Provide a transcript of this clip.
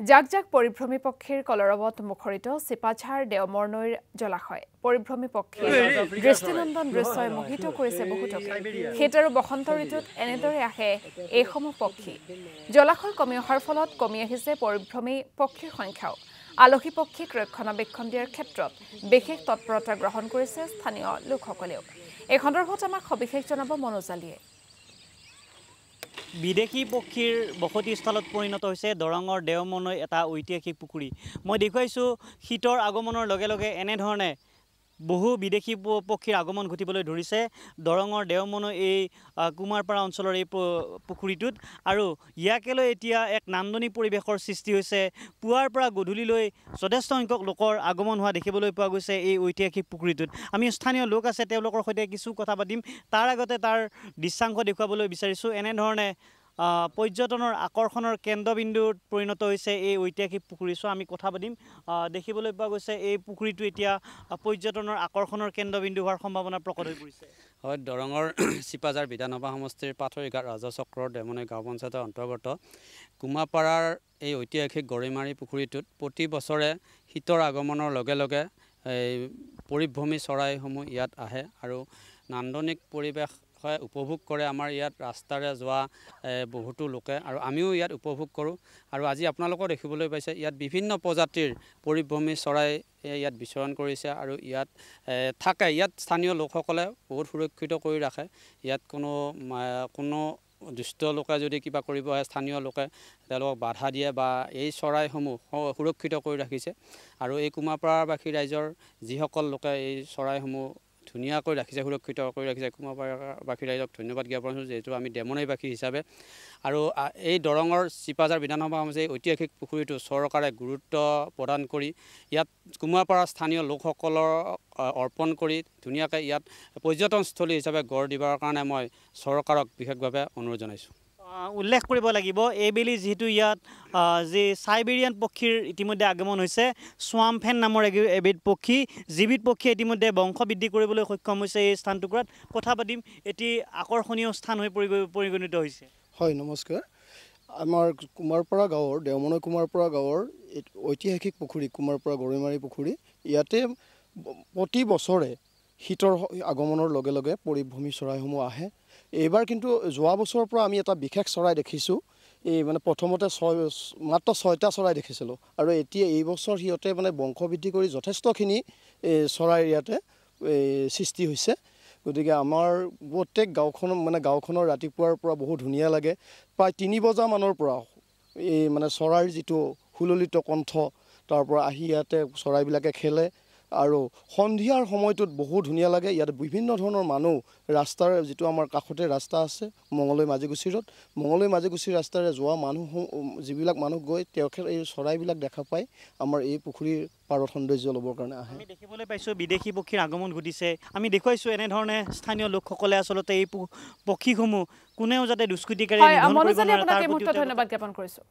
জাক জাক পৰিভ্ৰমী পক্ষীৰ কলৰৱত মুখৰিত চিপাঝাৰ দেওমৰ নৈৰ জলাশয় পৰিভ্ৰমী পক্ষীৰ দৃষ্টিনন্দন দৃশ্যই মোহিত কৰিছে বহুতকে শীত আৰু বসন্ত ঋতুত এনেদৰে আহে এইসমূহ পক্ষী জলাশয় কমি অহাৰ ফলত কমি আহিছে পৰিভ্ৰমী পক্ষীৰ সংখ্যাও আলহী পক্ষীক ৰক্ষণাবেক্ষণ দিয়াৰ ক্ষেত্ৰত বিশেষ তৎপৰতা গ্ৰহণ কৰিছে স্থানীয় লোকসকলেও এই সন্দৰ্ভত আমাক সবিশেষ জনাব মনোজালিয়ে বিদেশী পক্ষীৰ বসতিস্থলত পৰিণত হৈছে দৰঙৰ দেওমনৈ এটা ঐতিহাসিক পুখুৰী মই দেখুৱাইছোঁ শীতৰ আগমনৰ লগে লগে এনেধৰণে বহু বিদেশী পক্ষীৰ আগমন ঘটিবলৈ ধৰিছে দৰঙৰ দেওমনৈ এই কুমাৰপাৰা অঞ্চলৰ এই পুখুৰীটোত আৰু ইয়াকে লৈ এতিয়া এক নান্দনিক পৰিৱেশৰ সৃষ্টি হৈছে পুৱাৰ পৰা গধূলিলৈ যথেষ্ট সংখ্যক লোকৰ আগমন হোৱা দেখিবলৈ পোৱা গৈছে এই ঐতিহাসিক পুখুৰীটোত আমি স্থানীয় লোক আছে তেওঁলোকৰ সৈতে কিছু কথা পাতিম তাৰ আগতে তাৰ দৃশ্যাংশ দেখুৱাবলৈ বিচাৰিছোঁ এনেধৰণে পৰ্যটনৰ আকৰ্ষণৰ কেন্দ্ৰবিন্দুত পৰিণত হৈছে এই ঐতিহাসিক পুখুৰী চ' আমি কথা পাতিম দেখিবলৈ পোৱা গৈছে এই পুখুৰীটো এতিয়া পৰ্যটনৰ আকৰ্ষণৰ কেন্দ্ৰবিন্দু হোৱাৰ সম্ভাৱনা প্ৰকট হৈ পৰিছে হয় দৰঙৰ চিপাঝাৰ বিধানসভা সমষ্টিৰ পাথৰিঘাট ৰাজচক্ৰৰ দেওমনৈ গাঁও পঞ্চায়তৰ অন্তৰ্গত কুমাৰপাৰাৰ এই ঐতিহাসিক গৰৈমাৰী পুখুৰীটোত প্ৰতি বছৰে শীতৰ আগমনৰ লগে লগে এই পৰিভ্ৰমী চৰাইসমূহ ইয়াত আহে আৰু নান্দনিক পৰিৱেশ উপভোগ কৰে আমাৰ ইয়াত ৰাস্তাৰে যোৱা বহুতো লোকে আৰু আমিও ইয়াত উপভোগ কৰোঁ আৰু আজি আপোনালোকৰ দেখিবলৈ পাইছে ইয়াত বিভিন্ন প্ৰজাতিৰ পৰিভ্ৰমী চৰাই ইয়াত বিচৰণ কৰিছে আৰু ইয়াত থাকে ইয়াত স্থানীয় লোকসকলে বহুত সুৰক্ষিত কৰি ৰাখে ইয়াত কোনো দুষ্ট লোকে যদি কিবা কৰিব আহে স্থানীয় লোকে তেওঁলোকক বাধা দিয়ে বা এই চৰাইসমূহ সুৰক্ষিত কৰি ৰাখিছে আৰু এই কুমাৰপাৰাবাসী ৰাইজৰ যিসকল লোকে এই চৰাইসমূহ ধুনীয়াকৈ ৰাখিছে সুৰক্ষিত কৰি ৰাখিছে কুমাৰপাৰাবাসী ৰাইজক ধন্যবাদ জ্ঞাপন কৰিছোঁ যিহেতু আমি দেওমনৈবাসী হিচাপে আৰু এই দৰঙৰ চিপাঝাৰ বিধানসভা সমষ্টিৰ ঐতিহাসিক পুখুৰীটো চৰকাৰে গুৰুত্ব প্ৰদান কৰি ইয়াত কুমাৰপাৰাৰ স্থানীয় লোকসকলৰ অৰ্পণ কৰি ধুনীয়াকৈ ইয়াত পৰ্যটনস্থলী হিচাপে গঢ় দিবৰ কাৰণে মই চৰকাৰক বিশেষভাৱে অনুৰোধ জনাইছোঁ উল্লেখ কৰিব লাগিব এইবেলি যিহেতু ইয়াত যি চাইবেৰিয়ান পক্ষীৰ ইতিমধ্যে আগমন হৈছে সোৱামফেন নামৰ এবিধ পক্ষী যিবিধ পক্ষীয়ে ইতিমধ্যে বংশ বৃদ্ধি কৰিবলৈ সক্ষম হৈছে এই স্থানটুকুৰাত কথা পাতিম এটি আকৰ্ষণীয় স্থান হৈ পৰিগণিত হৈছে হয় নমস্কাৰ আমাৰ কুমাৰপাৰা গাঁৱৰ দেওমনৈ কুমাৰপাৰা গাঁৱৰ ঐতিহাসিক পুখুৰী কুমাৰপাৰা গৰৈমাৰী পুখুৰী ইয়াতে প্ৰতি বছৰে শীতৰ আগমনৰ লগে লগে পৰিভ্ৰমী চৰাইসমূহ আহে এইবাৰ কিন্তু যোৱা বছৰৰ পৰা আমি এটা বিশেষ চৰাই দেখিছোঁ এই মানে প্ৰথমতে মাত্ৰ 6টা চৰাই দেখিছিলোঁ আৰু এতিয়া এই বছৰ সিহঁতে মানে বংশবৃদ্ধি কৰি যথেষ্টখিনি চৰাই ইয়াতে সৃষ্টি হৈছে গতিকে আমাৰ প্ৰত্যেক গাঁওখনৰ ৰাতিপুৱাৰ পৰা বহুত ধুনীয়া লাগে প্ৰায় 3 বজামানৰ পৰা এই মানে চৰাইৰ যিটো সুললিত কণ্ঠ তাৰ পৰা আহি ইয়াতে চৰাইবিলাকে খেলে আৰু সন্ধিয়াৰ সময়টোত বহুত ধুনীয়া লাগে ইয়াত বিভিন্ন ধৰণৰ মানুহ ৰাস্তাৰ যিটো আমাৰ কাষতে ৰাস্তা আছে মঙলদৈ মাজীগুচি ৰোড মঙলদৈ মাজীগুচি ৰাস্তাৰে যোৱা মানুহ যিবিলাক মানুহ গৈ তেওঁলোকে এই চৰাইবিলাক দেখা পায় আমাৰ এই পুখুৰীৰ পাৰত সৌন্দৰ্য ল'বৰ কাৰণে আহে আমি দেখিবলৈ পাইছোঁ বিদেশী পক্ষীৰ আগমন ঘটিছে আমি দেখুৱাইছোঁ এনেধৰণে স্থানীয় লোকসকলে আচলতে এই পক্ষীসমূহ কোনেও যাতে দুষ্কৃতিকাৰী ধন্যবাদ জ্ঞাপন কৰিছোঁ